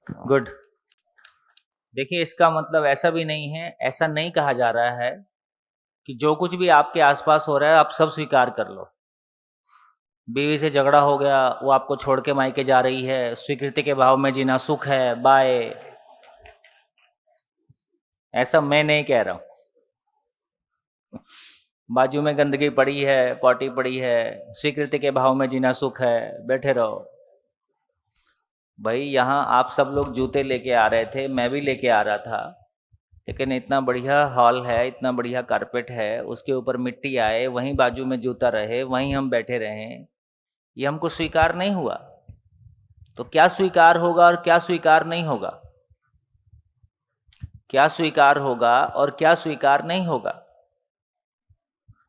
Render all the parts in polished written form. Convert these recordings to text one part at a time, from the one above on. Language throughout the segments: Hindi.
गुड। देखिए, इसका मतलब ऐसा भी नहीं है, ऐसा नहीं कहा जा रहा है कि जो कुछ भी आपके आसपास हो रहा है आप सब स्वीकार कर लो। बीवी से झगड़ा हो गया, वो आपको छोड़ के मायके जा रही है, स्वीकृति के भाव में जीना सुख है, बाय। ऐसा मैं नहीं कह रहा हूं। बाजू में गंदगी पड़ी है, पॉटी पड़ी है, स्वीकृति के भाव में जीना सुख है, बैठे रहो। भाई यहाँ आप सब लोग जूते लेके आ रहे थे, मैं भी लेके आ रहा था, लेकिन इतना बढ़िया हॉल है, इतना बढ़िया कारपेट है, उसके ऊपर मिट्टी आए, वहीं बाजू में जूता रहे, वहीं हम बैठे रहें, ये हमको स्वीकार नहीं हुआ। तो क्या स्वीकार होगा और क्या स्वीकार नहीं होगा? क्या स्वीकार होगा और क्या स्वीकार नहीं होगा?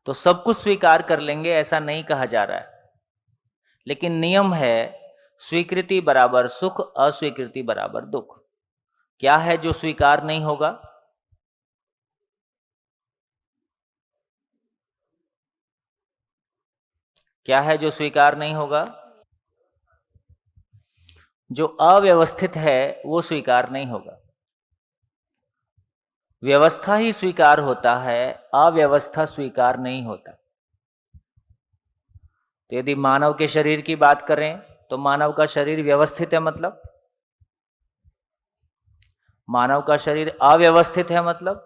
तो सब कुछ स्वीकार कर लेंगे ऐसा नहीं कहा जा रहा है, लेकिन नियम है स्वीकृति बराबर सुख, अस्वीकृति बराबर दुख। क्या है जो स्वीकार नहीं होगा? क्या है जो स्वीकार नहीं होगा? जो अव्यवस्थित है वो स्वीकार नहीं होगा। व्यवस्था ही स्वीकार होता है, अव्यवस्था स्वीकार नहीं होता। तो यदि मानव के शरीर की बात करें तो मानव का शरीर व्यवस्थित है, मतलब मानव का शरीर अव्यवस्थित है, मतलब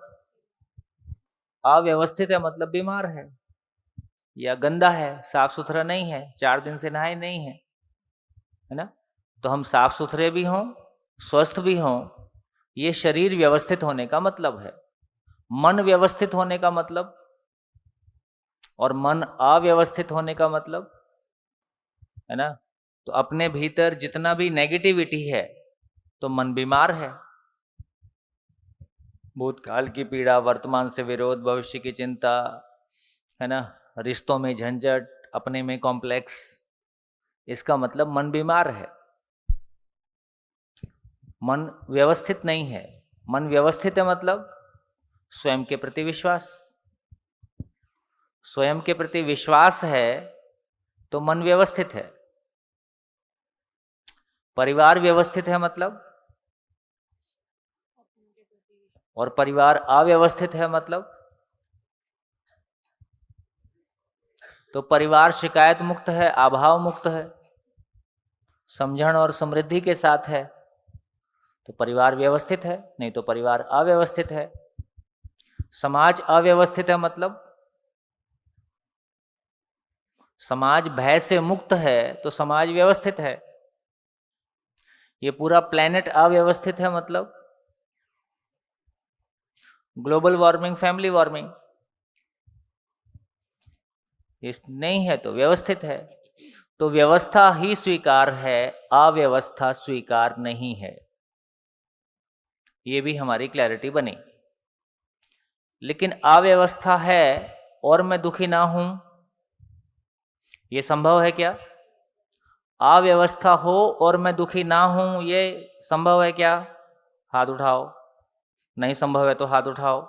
अव्यवस्थित है मतलब बीमार है या गंदा है, साफ सुथरा नहीं है, 4 दिन से नहाए नहीं है ना। तो हम साफ सुथरे भी हों, स्वस्थ भी हों, ये शरीर व्यवस्थित होने का मतलब है। मन व्यवस्थित होने का मतलब और मन अव्यवस्थित होने का मतलब, है ना। तो अपने भीतर जितना भी नेगेटिविटी है तो मन बीमार है। भूतकाल की पीड़ा, वर्तमान से विरोध, भविष्य की चिंता, है ना, रिश्तों में झंझट, अपने में कॉम्प्लेक्स, इसका मतलब मन बीमार है। मन व्यवस्थित नहीं है। मन व्यवस्थित है मतलब स्वयं के प्रति विश्वास। स्वयं के प्रति विश्वास है तो मन व्यवस्थित है। परिवार व्यवस्थित है मतलब, और परिवार अव्यवस्थित है मतलब, तो परिवार शिकायत मुक्त है, अभाव मुक्त है, समझण और समृद्धि के साथ है, तो परिवार व्यवस्थित है, नहीं तो परिवार अव्यवस्थित है। समाज अव्यवस्थित है मतलब, समाज भय से मुक्त है तो समाज व्यवस्थित है। ये पूरा प्लेनेट अव्यवस्थित है मतलब ग्लोबल वार्मिंग, फैमिली वार्मिंग, इस नहीं है तो व्यवस्थित है। तो व्यवस्था ही स्वीकार है, अव्यवस्था स्वीकार नहीं है। ये भी हमारी क्लैरिटी बनी। लेकिन अव्यवस्था है और मैं दुखी ना हूं, ये संभव है क्या? अव्यवस्था हो और मैं दुखी ना हूं, ये संभव है क्या? हाथ उठाओ। नहीं संभव है तो हाथ उठाओ।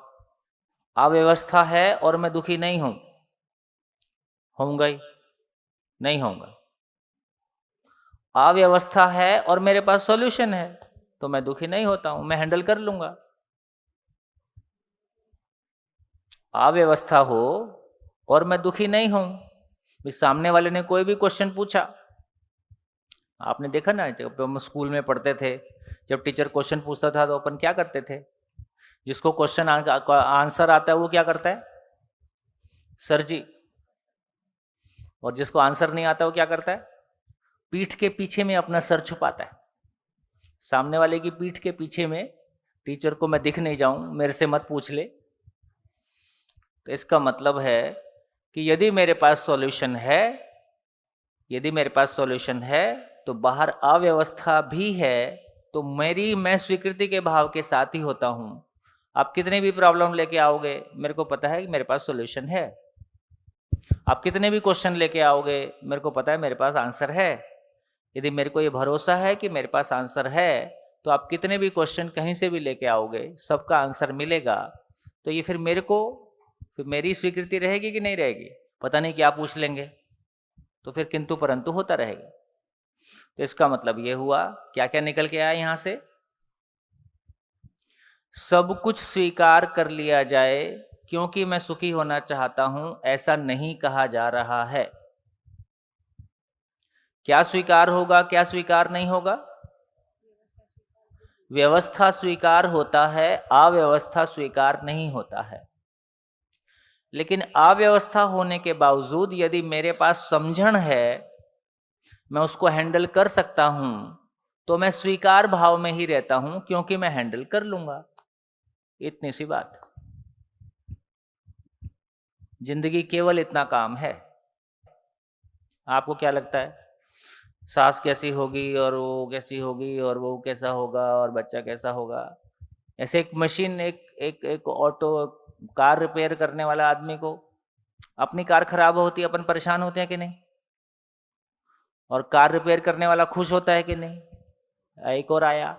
अव्यवस्था है और मैं दुखी नहीं हूं, होऊंगा ही नहीं होऊंगा। अव्यवस्था है और मेरे पास सॉल्यूशन है तो मैं दुखी नहीं होता हूं, मैं हैंडल कर लूंगा। अव्यवस्था हो और मैं दुखी नहीं हूं, इस सामने वाले ने कोई भी क्वेश्चन पूछा, आपने देखा ना जब हम स्कूल में पढ़ते थे, जब टीचर क्वेश्चन पूछता था तो अपन क्या करते थे? जिसको क्वेश्चन आंसर आता है वो क्या करता है? सर जी। और जिसको आंसर नहीं आता वो क्या करता है? पीठ के पीछे में अपना सर छुपाता है, सामने वाले की पीठ के पीछे में, टीचर को मैं दिख नहीं जाऊं, मेरे से मत पूछ ले। तो इसका मतलब है कि यदि मेरे पास सॉल्यूशन है, यदि मेरे पास सॉल्यूशन है तो बाहर अव्यवस्था भी है, तो मैं स्वीकृति के भाव के साथ ही होता हूं। आप कितने भी प्रॉब्लम लेके आओगे, मेरे को पता है कि मेरे पास सॉल्यूशन है। आप कितने भी क्वेश्चन लेके आओगे, मेरे को पता है मेरे पास आंसर है। यदि मेरे को ये भरोसा है कि मेरे पास आंसर है, तो आप कितने भी क्वेश्चन कहीं से भी लेके आओगे, सबका आंसर मिलेगा। तो ये फिर मेरी स्वीकृति रहेगी कि नहीं रहेगी? पता नहीं क्या पूछ लेंगे, तो फिर किंतु परंतु होता रहेगा। तो इसका मतलब ये हुआ, क्या क्या निकल के आया यहाँ से? सब कुछ स्वीकार कर लिया जाए क्योंकि मैं सुखी होना चाहता हूं, ऐसा नहीं कहा जा रहा है। क्या स्वीकार होगा, क्या स्वीकार नहीं होगा? व्यवस्था स्वीकार होता है, अव्यवस्था स्वीकार नहीं होता है। लेकिन अव्यवस्था होने के बावजूद यदि मेरे पास समझण है, मैं उसको हैंडल कर सकता हूं, तो मैं स्वीकार भाव में ही रहता हूं क्योंकि मैं हैंडल कर लूंगा। इतनी सी बात। जिंदगी केवल इतना काम है। आपको क्या लगता है? सास कैसी होगी और वो कैसी होगी और वो कैसा होगा और बच्चा कैसा होगा? ऐसे एक मशीन, एक ऑटो कार रिपेयर करने वाला आदमी को अपनी कार खराब होती है, अपन परेशान होते हैं कि नहीं? और कार रिपेयर करने वाला खुश होता है कि नहीं? एक और आया।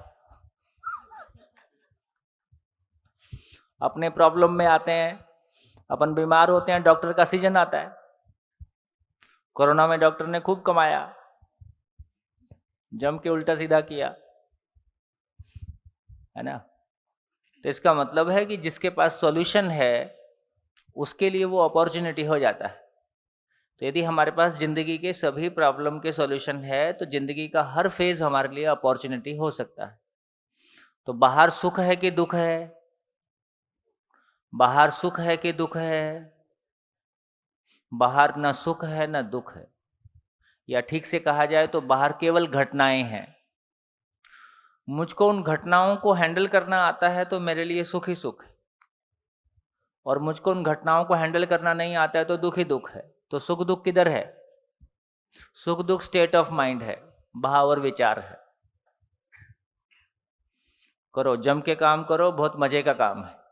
अपने प्रॉब्लम में आते हैं, अपन बीमार होते हैं, डॉक्टर का सीजन आता है। कोरोना में डॉक्टर ने खूब कमाया, जम के उल्टा सीधा किया, है ना? तो इसका मतलब है कि जिसके पास सॉल्यूशन है उसके लिए वो अपॉर्चुनिटी हो जाता है। तो यदि हमारे पास जिंदगी के सभी प्रॉब्लम के सॉल्यूशन है तो जिंदगी का हर फेज हमारे लिए अपॉर्चुनिटी हो सकता है। तो बाहर सुख है कि दुख है? बाहर सुख है कि दुख है? बाहर न सुख है न दुख है, या ठीक से कहा जाए तो बाहर केवल घटनाएं हैं। मुझको उन घटनाओं को हैंडल करना आता है तो मेरे लिए सुख ही सुख है, और मुझको उन घटनाओं को हैंडल करना नहीं आता है तो दुख ही दुख है। तो सुख दुख किधर है? सुख दुख स्टेट ऑफ माइंड है, भाव और विचार है। करो, जम के काम करो, बहुत मजे का काम है।